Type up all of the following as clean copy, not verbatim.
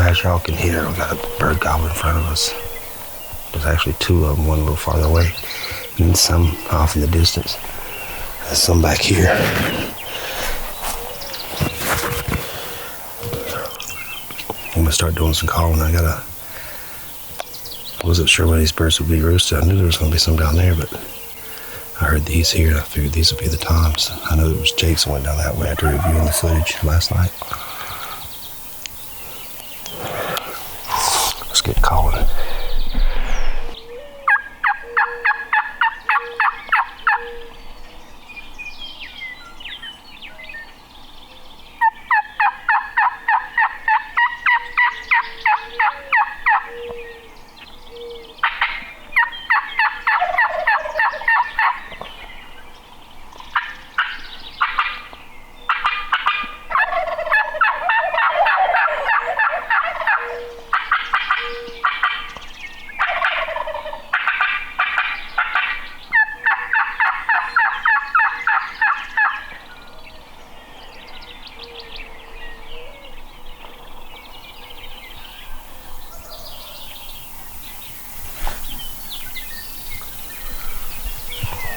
As y'all can hear, we got a bird gobbler in front of us. There's actually two of them, one a little farther away, and then some off in the distance. There's some back here. I'm gonna start doing some calling. I wasn't sure where these birds would be roosted. I knew there was gonna be some down there, but I heard these here. I figured these would be the times. I know it was Jason went down that way after reviewing the footage last night. Let's get calling.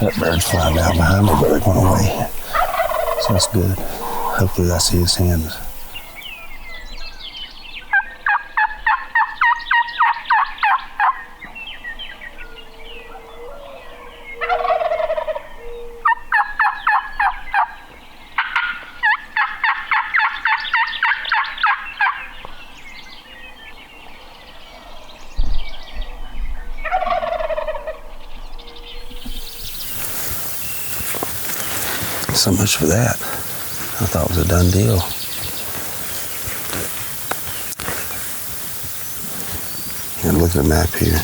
That bird's flying down behind me, but they're going away. So that's good. Hopefully I see his hands. So much for that. I thought it was a done deal. And look at the map here.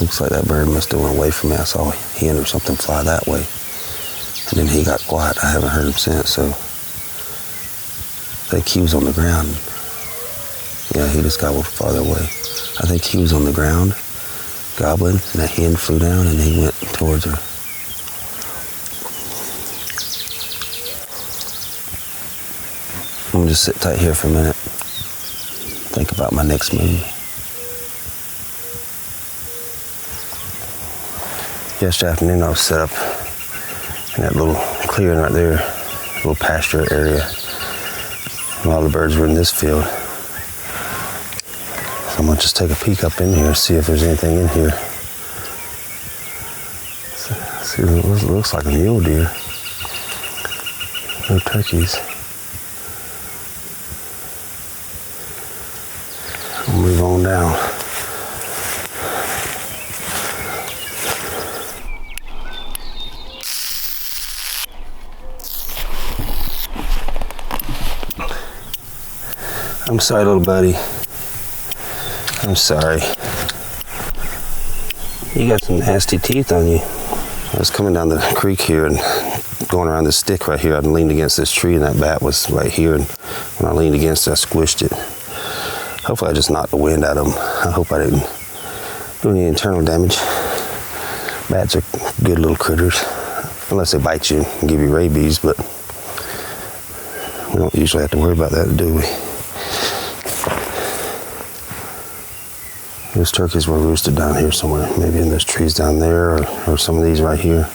Looks like that bird must have went away from me. I saw a hen or something fly that way. And then he got quiet. I haven't heard him since, so I think he was on the ground. Yeah, he just got a little farther away. I think he was on the ground, gobbling, and a hen flew down and he went towards her. I'm gonna just sit tight here for a minute. Think about my next move. Yesterday afternoon I was set up in that little clearing right there, little pasture area. A lot of the birds were in this field. So I'm gonna just take a peek up in here, see if there's anything in here. See, it looks like a mule deer. No turkeys. I'll move on down. I'm sorry, little buddy. I'm sorry. You got some nasty teeth on you. I was coming down the creek here and going around this stick right here. I leaned against this tree and that bat was right here. And when I leaned against it, I squished it. Hopefully I just knocked the wind out of them. I hope I didn't do any internal damage. Bats are good little critters, unless they bite you and give you rabies, but we don't usually have to worry about that, do we? Those turkeys were roosted down here somewhere, maybe in those trees down there, or some of these right here.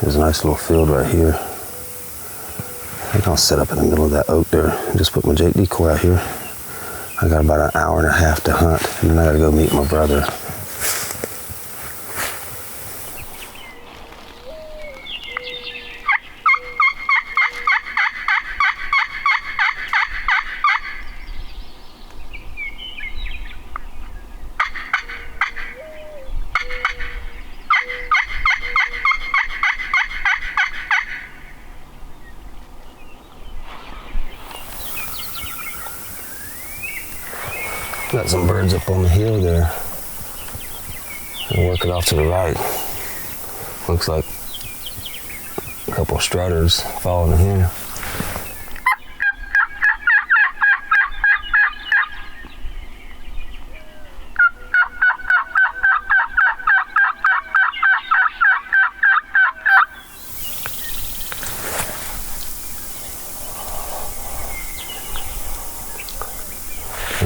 There's a nice little field right here. I think I'll set up in the middle of that oak there and just put my Jake decoy out here. I got about an hour and a half to hunt, and then I gotta go meet my brother. Got some birds up on the hill there. I'll work it off to the right. Looks like a couple of strutters following here.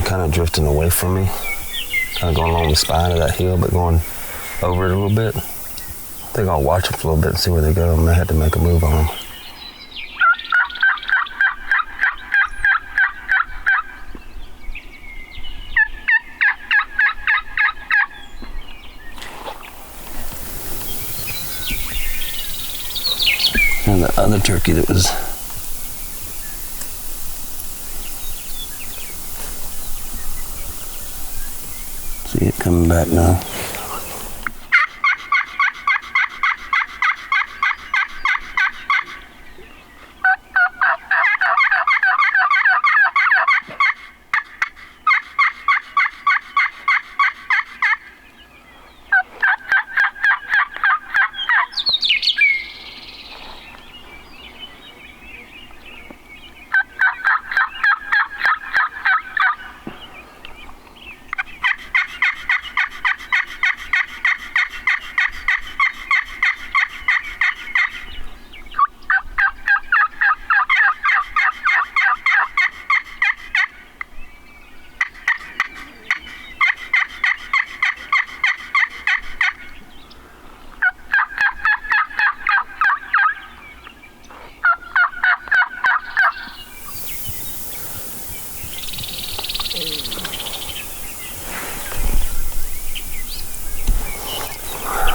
kind of drifting away from me, kind of going along the spine of that hill, but going over it a little bit. I think I'll watch them for a little bit and see where they go. I may have to make a move on them. And the other turkey that was see it coming back now.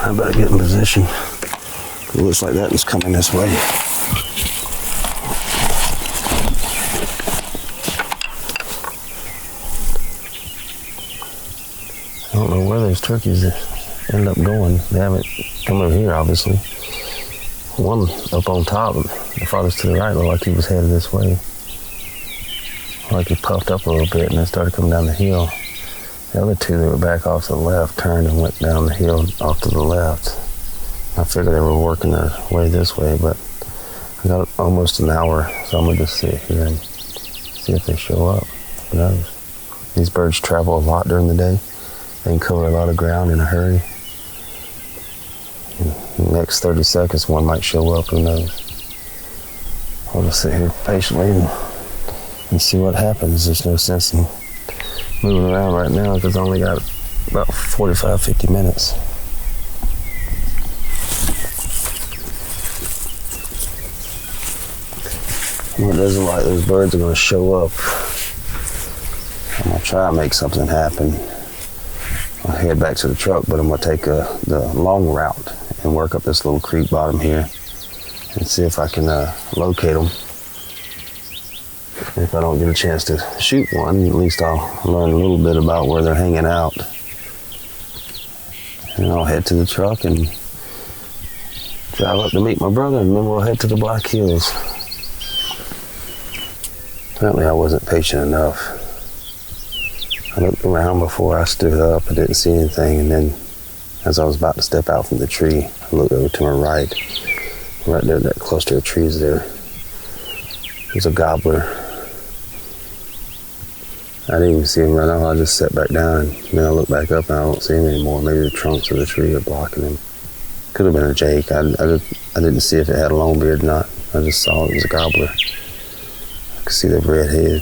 I better get in position. It looks like that was coming this way. I don't know where those turkeys end up going. They haven't come over here, obviously. One up on top, the farthest to the right, looked like he was headed this way. Like he puffed up a little bit and then started coming down the hill. The other two that were back off to the left turned and went down the hill off to the left. I figured they were working their way this way, but I got almost an hour, so I'm gonna just sit here and see if they show up. Who knows? These birds travel a lot during the day. They can cover a lot of ground in a hurry. In the next 30 seconds, one might show up, who knows? I'll just sit here patiently and see what happens. There's no sense in moving around right now because I only got about 45, 50 minutes. Well, it doesn't look like those birds are going to show up. I'm going to try and make something happen. I'll head back to the truck, but I'm going to take the long route and work up this little creek bottom here and see if I can locate them. If I don't get a chance to shoot one, at least I'll learn a little bit about where they're hanging out. And I'll head to the truck and drive up to meet my brother, and then we'll head to the Black Hills. Apparently I wasn't patient enough. I looked around before I stood up. I didn't see anything, and then as I was about to step out from the tree, I looked over to my right there, that cluster of trees there. There's a gobbler. I didn't even see him run off. I just sat back down, and then I look back up and I don't see him anymore. Maybe the trunks of the tree are blocking him. Could have been a jake. I didn't see if it had a long beard or not. I just saw it was a gobbler. I could see the red head.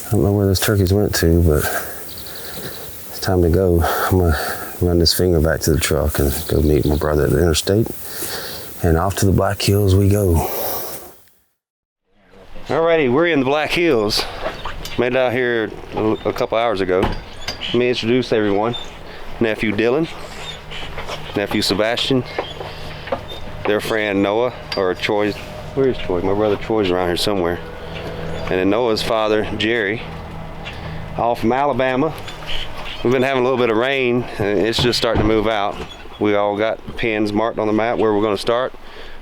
I don't know where those turkeys went to, but it's time to go. I'm gonna run this finger back to the truck and go meet my brother at the interstate. And off to the Black Hills we go. Alrighty, we're in the Black Hills. Made it out here a couple hours ago. Let me introduce everyone. Nephew Dylan, nephew Sebastian, their friend Noah, or Troy. Where is Troy? My brother Troy's around here somewhere. And then Noah's father, Jerry, all from Alabama. We've been having a little bit of rain, and it's just starting to move out. We all got pins marked on the map where we're going to start.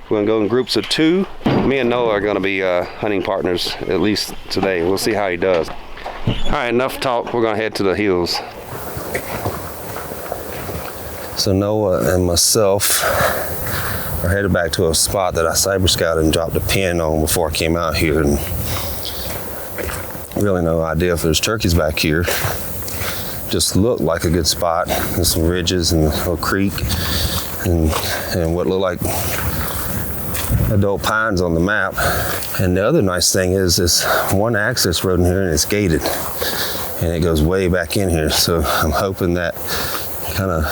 We're going to go in groups of 2. Me and Noah are going to be hunting partners, at least today. We'll see how he does. All right, enough talk. We're going to head to the hills. So Noah and myself are headed back to a spot that I cyber scouted and dropped a pin on before I came out here. And really no idea if there's turkeys back here. Just looked like a good spot. There's some ridges and a little creek and what looked like adult pines on the map. And the other nice thing is this one access road in here, and it's gated, and it goes way back in here. So I'm hoping that kind of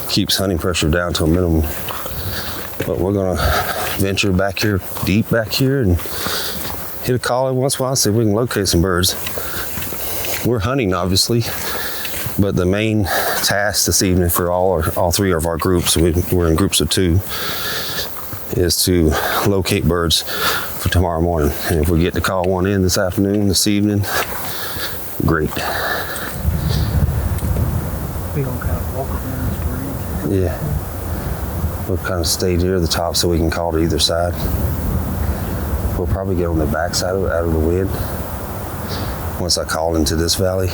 keeps hunting pressure down to a minimum. But we're gonna venture back here, deep back here, and hit a call every once in a while, see if we can locate some birds. We're hunting, obviously, but the main task this evening for all three of our groups, we're in groups of 2, is to locate birds for tomorrow morning. And if we get to call one in this afternoon, this evening, great. We gonna kind of walk around this bridge. Yeah. We'll kind of stay near the top so we can call to either side. We'll probably get on the back side of it, out of the wind, once I call into this valley.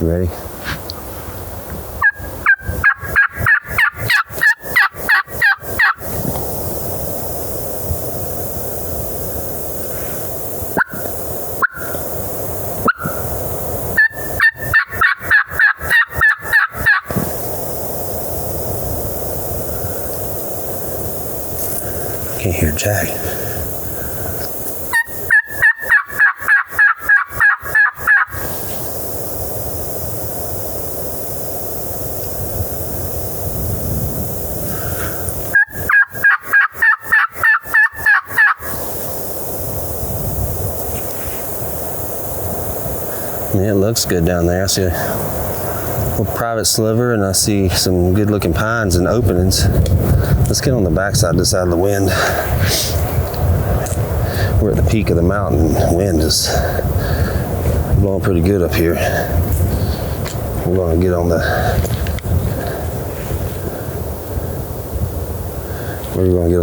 You ready? Can't hear Jack. Yeah, it looks good down there. I see a little private sliver, and I see some good looking pines and openings. Let's get on the backside, this side of the wind. We're at the peak of the mountain. The wind is blowing pretty good up here. We're gonna get on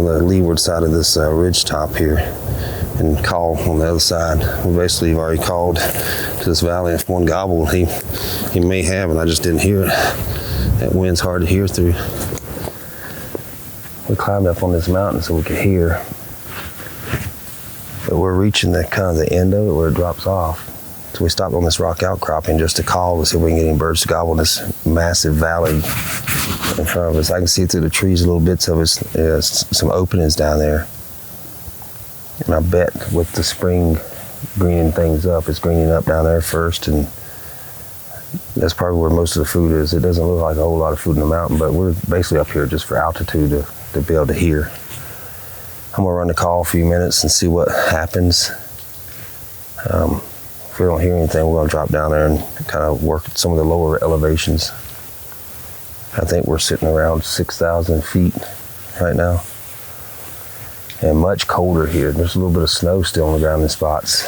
the leeward side of this ridge top here and call on the other side. We basically have already called to this valley. If one gobbled, he may have, and I just didn't hear it. That wind's hard to hear through. We climbed up on this mountain so we could hear, but we're reaching the kind of the end of it where it drops off. So we stopped on this rock outcropping just to call to see if we can get any birds to gobble in this massive valley in front of us. I can see through the trees little bits of it, some openings down there. And I bet with the spring greening things up, it's greening up down there first, and that's probably where most of the food is. It doesn't look like a whole lot of food in the mountain, but we're basically up here just for altitude to be able to hear. I'm gonna run the call a few minutes and see what happens. If we don't hear anything, we're gonna drop down there and kind of work at some of the lower elevations. I think we're sitting around 6,000 feet right now. And much colder here. There's a little bit of snow still on the ground in spots.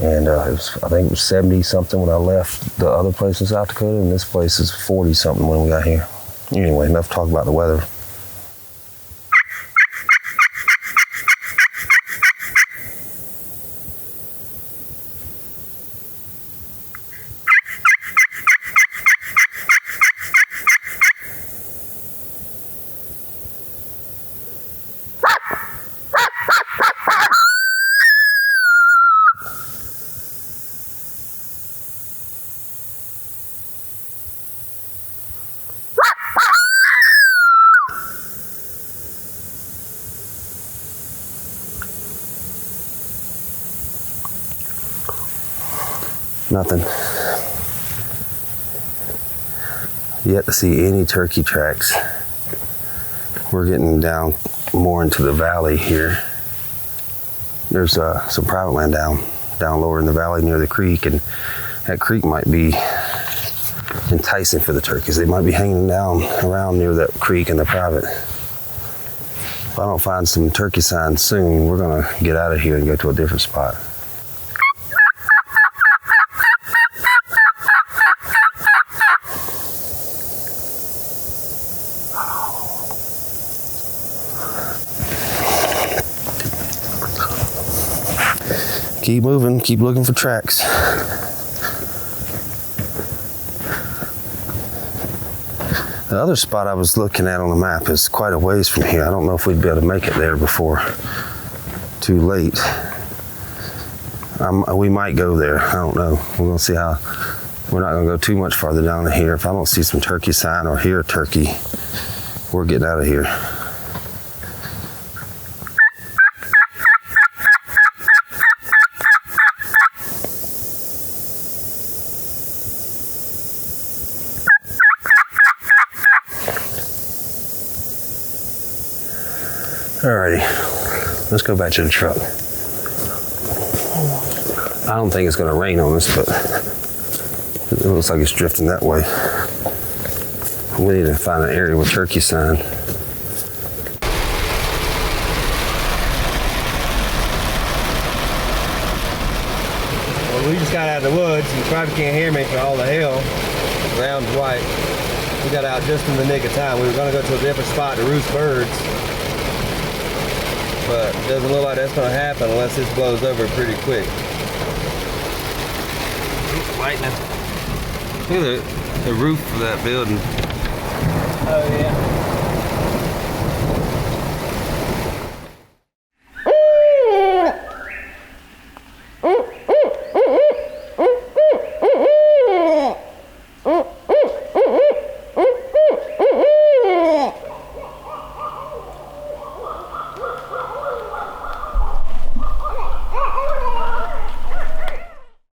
And I think it was 70 something when I left the other place in South Dakota, and this place is 40 something when we got here. Anyway, enough talk about the weather. Nothing. Yet to see any turkey tracks. We're getting down more into the valley here. There's some private land down lower in the valley near the creek, and that creek might be enticing for the turkeys. They might be hanging down around near that creek in the private. If I don't find some turkey signs soon, we're gonna get out of here and go to a different spot. Keep moving, keep looking for tracks. The other spot I was looking at on the map is quite a ways from here. I don't know if we'd be able to make it there before too late. We might go there. I don't know. We're gonna see how. We're not gonna go too much farther down here. If I don't see some turkey sign or hear a turkey, we're getting out of here. Alrighty, let's go back to the truck. I don't think it's gonna rain on us, but it looks like it's drifting that way. We need to find an area with turkey sign. Well, we just got out of the woods. You probably can't hear me for all the hell. The ground's white. We got out just in the nick of time. We were gonna go to a different spot to roost birds. But it doesn't look like that's going to happen unless this blows over pretty quick. It's lightning. Look at the roof of that building. Oh, yeah.